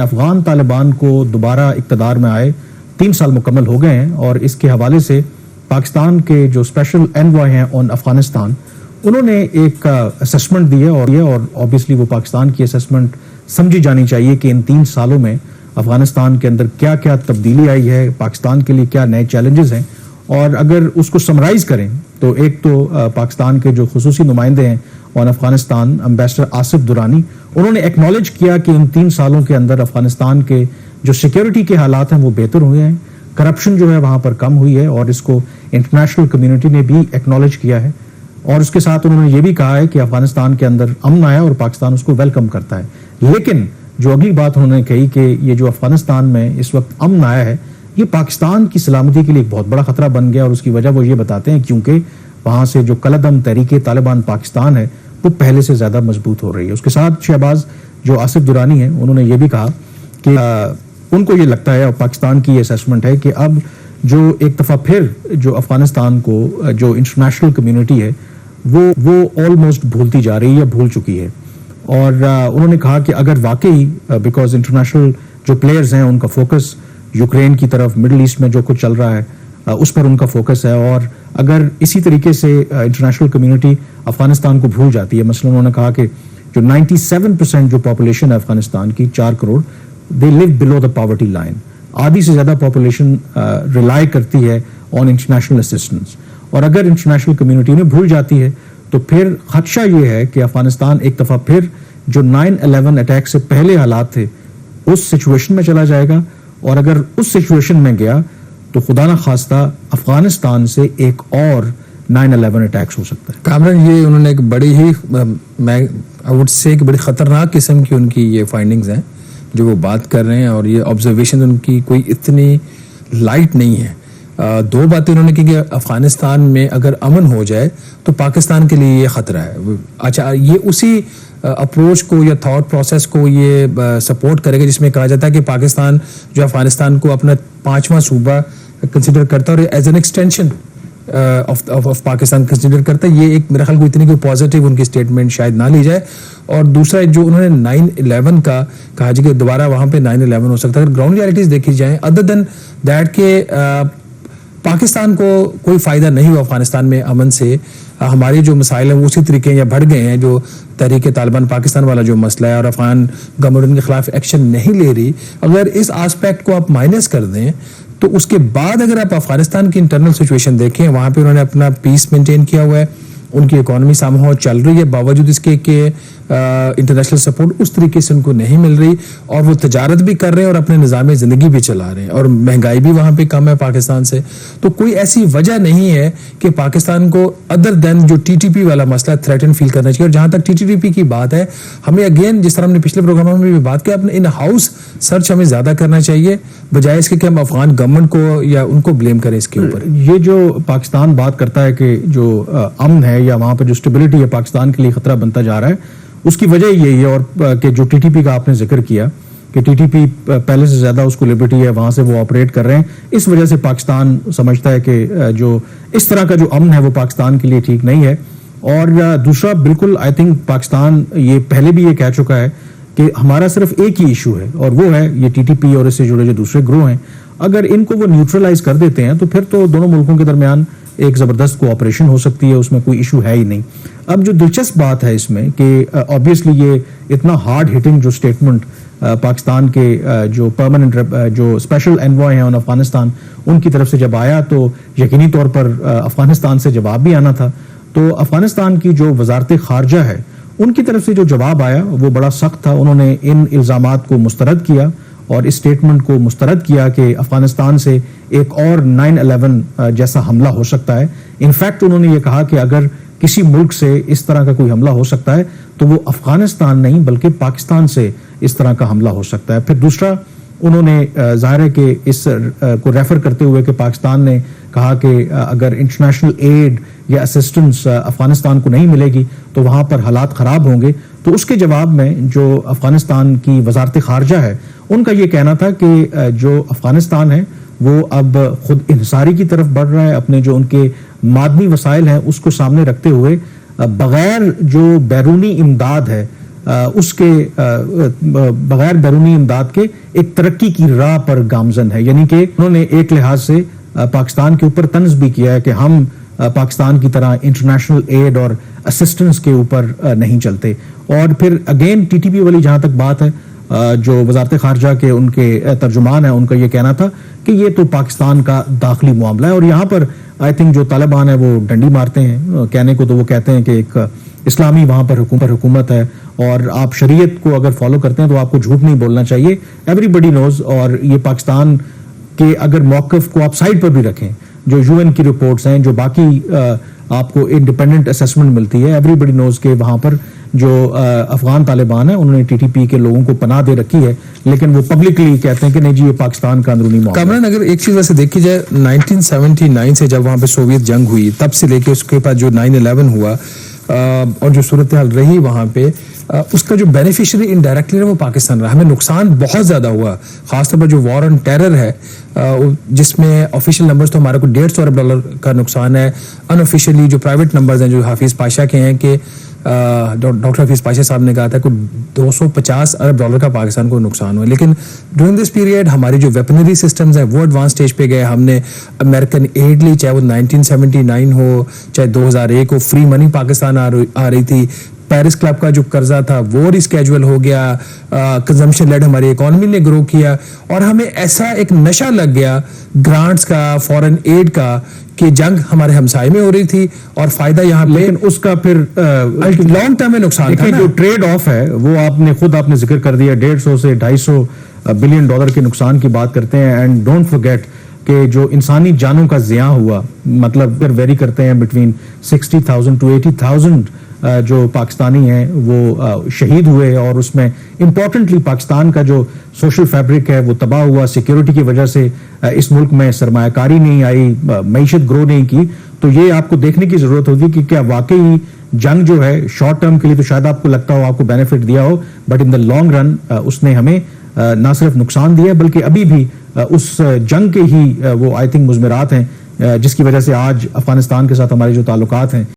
افغان طالبان کو دوبارہ اقتدار میں آئے 3 سال مکمل ہو گئے ہیں، اور اس کے حوالے سے پاکستان کے جو اسپیشل انوائے ہیں آن افغانستان، انہوں نے ایک اسسمنٹ دی ہے، اور obviously وہ پاکستان کی اسسمنٹ سمجھی جانی چاہیے کہ ان 3 سالوں میں افغانستان کے اندر کیا کیا تبدیلی آئی ہے، پاکستان کے لیے کیا نئے چیلنجز ہیں. اور اگر اس کو سمرائز کریں تو ایک تو پاکستان کے جو خصوصی نمائندے ہیں آن افغانستان امبیسڈر آصف درانی، انہوں نے ایکنالج کیا کہ ان 3 سالوں کے اندر افغانستان کے جو سیکیورٹی کے حالات ہیں وہ بہتر ہوئے ہیں، کرپشن جو ہے وہاں پر کم ہوئی ہے، اور اس کو انٹرنیشنل کمیونٹی نے بھی ایکنالج کیا ہے. اور اس کے ساتھ انہوں نے یہ بھی کہا ہے کہ افغانستان کے اندر امن آیا اور پاکستان اس کو ویلکم کرتا ہے. لیکن جو اگلی بات انہوں نے کہی کہ یہ جو افغانستان میں اس وقت امن آیا ہے، یہ پاکستان کی سلامتی کے لیے ایک بہت بڑا خطرہ بن گیا، اور اس کی وجہ وہ یہ بتاتے ہیں کیونکہ وہاں سے جو کالعدم تحریک طالبان پاکستان ہے وہ پہلے سے زیادہ مضبوط ہو رہی ہے. اس کے ساتھ شہباز جو آصف درانی ہیں، انہوں نے یہ بھی کہا کہ ان کو یہ لگتا ہے، اور پاکستان کی یہ اسیسمنٹ ہے، کہ اب جو ایک دفعہ پھر جو افغانستان کو جو انٹرنیشنل کمیونٹی ہے وہ آلموسٹ بھولتی جا رہی ہے، بھول چکی ہے. اور انہوں نے کہا کہ اگر واقعی بیکاز انٹرنیشنل جو پلیئرز ہیں ان کا فوکس یوکرین کی طرف، مڈل ایسٹ میں جو کچھ چل رہا ہے اس پر ان کا فوکس ہے، اور اگر اسی طریقے سے انٹرنیشنل کمیونٹی افغانستان کو بھول جاتی ہے. مثلا انہوں نے کہا کہ جو 97% جو پاپولیشن ہے افغانستان کی 4 کروڑ، دے لیو بلو دا پاورٹی لائن. آدھی سے زیادہ پاپولیشن ریلائی کرتی ہے آن انٹرنیشنل اسسٹنس، اور اگر انٹرنیشنل کمیونٹی نے بھول جاتی ہے تو پھر خدشہ یہ ہے کہ افغانستان ایک دفعہ پھر جو 9/11 اٹیک سے پہلے حالات تھے اس سچویشن میں چلا جائے گا. اور اگر اس سچویشن میں گیا تو خدا نہ خواستہ افغانستان سے ایک اور 9/11 اٹیکس ہو سکتا ہے. کامران، یہ انہوں نے ایک بڑی ہی میں وڈ سے ایک بڑی خطرناک قسم کی ان کی یہ فائنڈنگز ہیں جو وہ بات کر رہے ہیں، اور یہ آبزرویشن ان کی کوئی اتنی لائٹ نہیں ہے. 2 باتیں انہوں نے کی کہ افغانستان میں اگر امن ہو جائے تو پاکستان کے لیے یہ خطرہ ہے. اچھا، یہ اسی اپروچ کو یا تھاٹ پروسیس کو یہ سپورٹ کرے گا جس میں کہا جاتا ہے کہ پاکستان جو افغانستان کو اپنا 5واں صوبہ کنسیڈر کرتا ہے اور as an extension of Pakistan consider کرتا ہے. یہ ایک میرا خیال کو اتنی کوئی پازیٹیو ان کی اسٹیٹمنٹ شاید نہ لی جائے. اور دوسرا جو انہوں نے 9/11 کا کہا جی کہ دوبارہ وہاں پہ 9/11 ہو سکتا ہے، اگر گراؤنڈ ریالٹیز دیکھی جائیں ادر دین دیٹ کہ پاکستان کو کوئی فائدہ نہیں ہوا افغانستان میں امن سے. ہماری جو مسائل ہیں وہ اسی طریقے یا بڑھ گئے ہیں. جو تحریک طالبان پاکستان والا جو مسئلہ ہے اور افغان گورنمنٹ کے خلاف ایکشن نہیں لے رہی، اگر اس آسپیکٹ کو آپ مائنس کر دیں تو اس کے بعد اگر آپ افغانستان کی انٹرنل سچویشن دیکھیں، وہاں پہ انہوں نے اپنا پیس مینٹین کیا ہوا ہے، ان کی اکانومی سامہو چل رہی ہے باوجود اس کے کہ انٹرنیشنل سپورٹ اس طریقے سے ان کو نہیں مل رہی، اور وہ تجارت بھی کر رہے ہیں اور اپنے نظام زندگی بھی چلا رہے ہیں، اور مہنگائی بھی وہاں پہ کم ہے پاکستان سے. تو کوئی ایسی وجہ نہیں ہے کہ پاکستان کو ادر دین جو TTP والا مسئلہ تھریٹن فیل کرنا چاہیے. اور جہاں تک TTP کی بات ہے، ہمیں اگین جس طرح ہم نے پچھلے پروگراموں میں بھی بات کی، اپنے ان ہاؤس سرچ ہمیں زیادہ کرنا چاہیے بجائے اس کے کہ ہم افغان گورنمنٹ کو یا ان کو بلیم کریں اس کے اوپر. یہ جو پاکستان بات کرتا ہے کہ جو امن ہے یا وہاں پہ جو اسٹیبلٹی ہے پاکستان کے لیے خطرہ بنتا جا رہا ہے، اس کی وجہ یہی ہے. اور کہ جو TTP کا آپ نے ذکر کیا کہ TTP پہلے سے زیادہ اس کو لبرٹی ہے، وہاں سے وہ آپریٹ کر رہے ہیں، اس وجہ سے پاکستان سمجھتا ہے کہ جو اس طرح کا جو امن ہے وہ پاکستان کے لیے ٹھیک نہیں ہے. اور دوسرا بالکل آئی تھنک پاکستان یہ پہلے بھی یہ کہہ چکا ہے کہ ہمارا صرف ایک ہی ایشو ہے، اور وہ ہے یہ TTP اور اس سے جڑے جو دوسرے گروہ ہیں. اگر ان کو وہ نیوٹرلائز کر دیتے ہیں تو پھر تو دونوں ملکوں کے درمیان ایک زبردست کوآپریشن ہو سکتی ہے، اس میں کوئی ایشو ہے ہی نہیں. اب جو دلچسپ بات ہے اس میں کہ آبویسلی یہ اتنا ہارڈ ہٹنگ جو اسٹیٹمنٹ پاکستان کے جو پرماننٹ جو اسپیشل انوائے ہیں آن افغانستان ان کی طرف سے جب آیا تو یقینی طور پر افغانستان سے جواب بھی آنا تھا. تو افغانستان کی جو وزارت خارجہ ہے ان کی طرف سے جو جواب آیا وہ بڑا سخت تھا. انہوں نے ان الزامات کو مسترد کیا اور اس سٹیٹمنٹ کو مسترد کیا کہ افغانستان سے ایک اور 9/11 جیسا حملہ ہو سکتا ہے. انفیکٹ انہوں نے یہ کہا کہ اگر کسی ملک سے اس طرح کا کوئی حملہ ہو سکتا ہے تو وہ افغانستان نہیں بلکہ پاکستان سے اس طرح کا حملہ ہو سکتا ہے. پھر دوسرا انہوں نے ظاہر ہے کہ اس کو ریفر کرتے ہوئے کہ پاکستان نے کہا کہ اگر انٹرنیشنل ایڈ یا اسسٹنس افغانستان کو نہیں ملے گی تو وہاں پر حالات خراب ہوں گے. تو اس کے جواب میں جو افغانستان کی وزارت خارجہ ہے ان کا یہ کہنا تھا کہ جو افغانستان ہے وہ اب خود انحصاری کی طرف بڑھ رہا ہے، اپنے جو ان کے معدنی وسائل ہیں اس کو سامنے رکھتے ہوئے بغیر جو بیرونی امداد ہے اس کے بغیر بیرونی امداد کے ایک ترقی کی راہ پر گامزن ہے. یعنی کہ انہوں نے ایک لحاظ سے پاکستان کے اوپر طنز بھی کیا ہے کہ ہم پاکستان کی طرح انٹرنیشنل ایڈ اور اسسٹنس کے اوپر نہیں چلتے. اور پھر اگین ٹی ٹی پی والی جہاں تک بات ہے, جو وزارت خارجہ کے ان کے ترجمان ہیں, ان کا یہ کہنا تھا کہ یہ تو پاکستان کا داخلی معاملہ ہے. اور یہاں پر آئی تھنک جو طالبان ہیں وہ ڈنڈی مارتے ہیں. کہنے کو تو وہ کہتے ہیں کہ ایک اسلامی وہاں پر حکومت ہے اور آپ شریعت کو اگر فالو کرتے ہیں تو آپ کو جھوٹ نہیں بولنا چاہیے. ایوری بڈی نوز. اور یہ پاکستان کے اگر موقف کو آپ سائڈ پر بھی رکھیں, جو یو این کی رپورٹس ہیں, جو باقی آپ کو انڈیپینڈنٹ اسیسمنٹ ملتی ہے, ایوری بڈی نوز کہ وہاں پر جو افغان طالبان ہیں انہوں نے ٹی ٹی پی کے لوگوں کو پناہ دے رکھی ہے, لیکن وہ پبلکلی کہتے ہیں کہ نہیں جی یہ پاکستان کا اندرونی معاملہ. کامران, اگر ایک چیز ویسے دیکھی جائے 1979 سے جب وہاں پہ سوویت جنگ ہوئی, تب سے لے کے اس کے بعد جو 9/11 ہوا اور جو صورتحال رہی وہاں پہ, اس کا جو بینیفیشری انڈائریکٹلی وہ پاکستان رہا. ہمیں نقصان بہت زیادہ ہوا, خاص طور پر جو وار آن ٹیرر ہے جس میں آفیشیل نمبرز تو ہمارے کو $150 ارب کا نقصان ہے. ان آفیشیلی جو پرائیویٹ نمبرز ہیں جو حفیظ پاشا کے ہیں کہ ڈاکٹر حفیظ پاشا صاحب نے کہا تھا کہ $250 ارب کا پاکستان کو نقصان ہوا. لیکن ڈورنگ دس پیریڈ ہماری جو ویپنری سسٹمز ہیں وہ ایڈوانس اسٹیج پہ گئے. ہم نے امریکن ایڈ لی, چاہے وہ 1979 ہو چاہے 2001 ہو, فری منی پاکستان آ رہی تھی. پیرس کلب کا جو قرضہ تھا وہ ریسکیجول ہو گیا, کنزمپشن لیڈ ہماری اکانومی نے گرو کیا, اور ہمیں ایسا ایک نشہ لگ گیا گرانٹس کا, فورن ایڈ کا, کہ جنگ ہمارے ہمسائے میں ہو رہی تھی اور فائدہ یہاں پہ. لیکن اس کا پھر لانگ ٹرم میں نقصان تھا. جو ٹریڈ آف ہے وہ آپ نے ذکر کر دیا, $150 سے $250 بلین کے نقصان کی بات کرتے ہیں. اینڈ ڈونٹ فرگیٹ کہ جو انسانی جانوں کا ضیاع ہوا, مطلب ویری کرتے ہیں بٹوین 60,000 to 80,000 جو پاکستانی ہیں وہ شہید ہوئے. اور اس میں امپورٹنٹلی پاکستان کا جو سوشل فیبرک ہے وہ تباہ ہوا. سیکیورٹی کی وجہ سے اس ملک میں سرمایہ کاری نہیں آئی, معیشت گرو نہیں کی. تو یہ آپ کو دیکھنے کی ضرورت ہوگی کہ کیا واقعی جنگ جو ہے شارٹ ٹرم کے لیے تو شاید آپ کو لگتا ہو آپ کو بینیفٹ دیا ہو, but in the long run اس نے ہمیں نہ صرف نقصان دیا بلکہ ابھی بھی اس جنگ کے ہی وہ آئی تھنک مضمرات ہیں جس کی وجہ سے آج افغانستان کے ساتھ ہمارے جو تعلقات ہیں